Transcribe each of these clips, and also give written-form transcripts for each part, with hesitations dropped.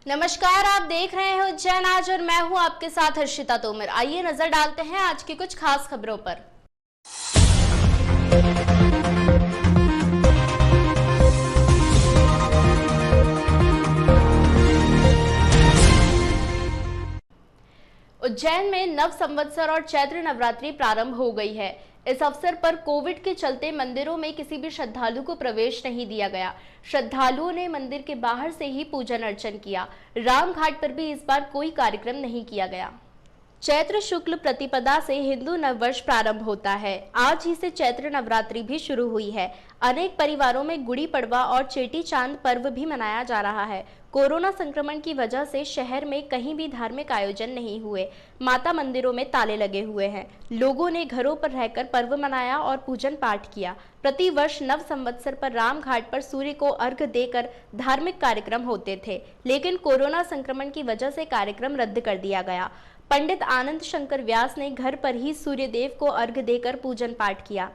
नमस्कार, आप देख रहे हैं उज्जैन आज और मैं हूं आपके साथ हर्षिता तोमर। आइए नजर डालते हैं आज की कुछ खास खबरों पर। उज्जैन में नव संवत्सर और चैत्र नवरात्रि प्रारंभ हो गई है। इस अवसर पर कोविड के चलते मंदिरों में किसी भी श्रद्धालु को प्रवेश नहीं दिया गया। श्रद्धालुओं ने मंदिर के बाहर से ही पूजन अर्चन किया। रामघाट पर भी इस बार कोई कार्यक्रम नहीं किया गया। चैत्र शुक्ल प्रतिपदा से हिंदू नववर्ष प्रारंभ होता है। आज ही से चैत्र नवरात्रि भी शुरू हुई है। अनेक परिवारों में गुड़ी पड़वा और चेटी चांद पर्व भी मनाया जा रहा है। कोरोना संक्रमण की वजह से शहर में कहीं भी धार्मिक आयोजन नहीं हुए। माता मंदिरों में ताले लगे हुए हैं। लोगों ने घरों पर रहकर पर्व मनाया और पूजन पाठ किया। प्रति वर्ष नव संवत्सर पर रामघाट पर सूर्य को अर्घ्य देकर धार्मिक कार्यक्रम होते थे, लेकिन कोरोना संक्रमण की वजह से कार्यक्रम रद्द कर दिया गया। पंडित आनंद शंकर व्यास ने घर पर ही सूर्यदेव को अर्घ्य देकर पूजन पाठ किया।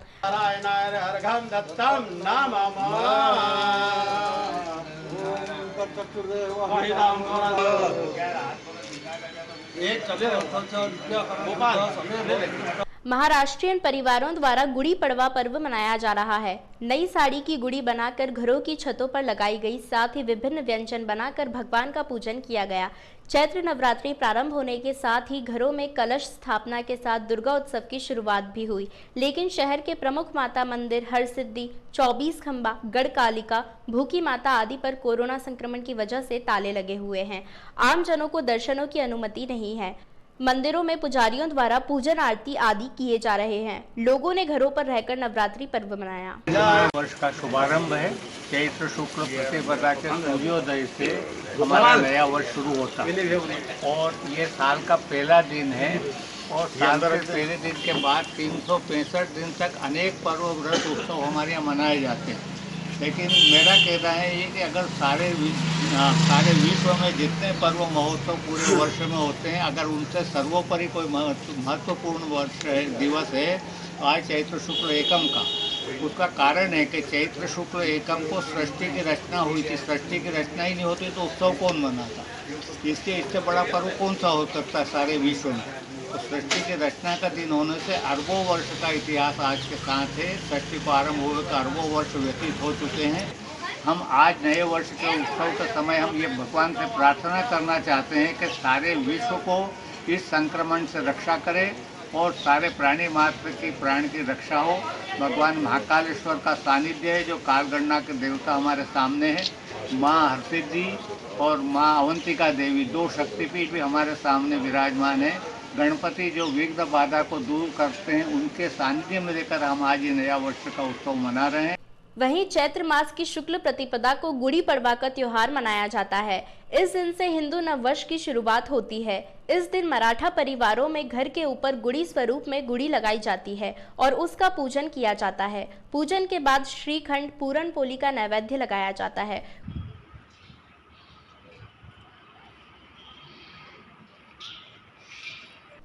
महाराष्ट्रियन परिवारों द्वारा गुड़ी पड़वा पर्व मनाया जा रहा है। नई साड़ी की गुड़ी बनाकर घरों की छतों पर लगाई गई, साथ ही विभिन्न व्यंजन बनाकर भगवान का पूजन किया गया। चैत्र नवरात्रि प्रारंभ होने के साथ ही घरों में कलश स्थापना के साथ दुर्गा उत्सव की शुरुआत भी हुई, लेकिन शहर के प्रमुख माता मंदिर हरसिद्धि, 24 खंबा, गढ़कालिका, भूखी माता आदि पर कोरोना संक्रमण की वजह से ताले लगे हुए हैं। आम जनों को दर्शनों की अनुमति नहीं है। मंदिरों में पुजारियों द्वारा पूजन आरती आदि किए जा रहे हैं। लोगों ने घरों पर रहकर नवरात्रि पर्व मनाया। वर्ष का शुभारंभ है। चैत्र शुक्ल प्रतिपदा के सूर्योदय से हमारा नया वर्ष शुरू होता है और ये साल का पहला दिन है और साल के पहले दिन के बाद 365 दिन तक अनेक पर्व व्रत उत्सव हमारे यहाँ मनाए जाते हैं। लेकिन मेरा कहना है ये कि अगर सारे विश्व में जितने पर्व महोत्सव पूरे वर्ष में होते हैं, अगर उनसे सर्वोपरि कोई महत्वपूर्ण दिवस है तो आज चैत्र शुक्ल एकम का। उसका कारण है कि चैत्र शुक्ल एकम को सृष्टि की रचना हुई थी। सृष्टि की रचना ही नहीं होती तो उत्सव कौन मनाता? इससे बड़ा पर्व कौन सा हो सकता है सारे विश्व में? तो सृष्टि की रचना का दिन होने से अरबों वर्ष का इतिहास आज के साथ है। सृष्टि को आरंभ हुए तो अरबों वर्ष व्यतीत हो चुके हैं। हम आज नए वर्ष के उत्सव के समय हम ये भगवान से प्रार्थना करना चाहते हैं कि सारे विश्व को इस संक्रमण से रक्षा करे और सारे प्राणी मात्र की प्राण की रक्षा हो। भगवान महाकालेश्वर का सानिध्य है, जो कालगणना के देवता हमारे सामने है। माँ हरसिद्धि और माँ अवंतिका देवी, दो शक्तिपीठ भी हमारे सामने विराजमान है। गणपति जो विघ्न बाधा को दूर करते हैं, उनके सानिध्य में लेकर हम आज ये नया वर्ष का उत्सव मना रहे हैं। वहीं चैत्र मास की शुक्ल प्रतिपदा को गुड़ी पड़वा का त्योहार मनाया जाता है। इस दिन से हिंदू नववर्ष की शुरुआत होती है। इस दिन मराठा परिवारों में घर के ऊपर गुड़ी स्वरूप में गुड़ी लगाई जाती है और उसका पूजन किया जाता है। पूजन के बाद श्रीखंड, पूरन पोली का नैवेद्य लगाया जाता है।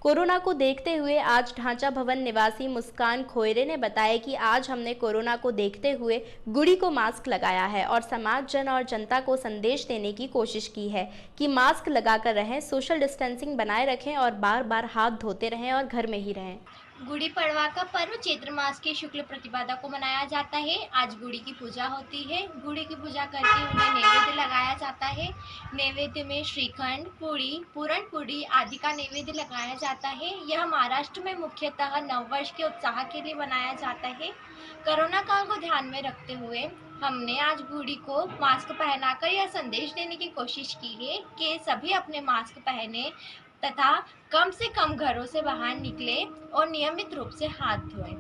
कोरोना को देखते हुए आज ढांचा भवन निवासी मुस्कान खोयरे ने बताया कि आज हमने कोरोना को देखते हुए गुड़ी को मास्क लगाया है और समाज जन और जनता को संदेश देने की कोशिश की है कि मास्क लगाकर रहें, सोशल डिस्टेंसिंग बनाए रखें और बार बार हाथ धोते रहें और घर में ही रहें। गुड़ी पड़वा का पर्व चैत्र मास की शुक्ल प्रतिपदा को मनाया जाता है। आज गुड़ी की पूजा होती है। गुड़ी की पूजा करके उन्हें नैवेद्य लगाया जाता है। नैवेद्य में श्रीखंड, पूड़ी, पूरन पूड़ी आदि का नैवेद्य लगाया जाता है। यह महाराष्ट्र में मुख्यतः नववर्ष के उत्साह के लिए मनाया जाता है। कोरोना काल को ध्यान में रखते हुए हमने आज गुड़ी को मास्क पहनाकर यह संदेश देने की कोशिश की है कि सभी अपने मास्क पहने तथा कम से कम घरों से बाहर निकले और नियमित रूप से हाथ धोएं।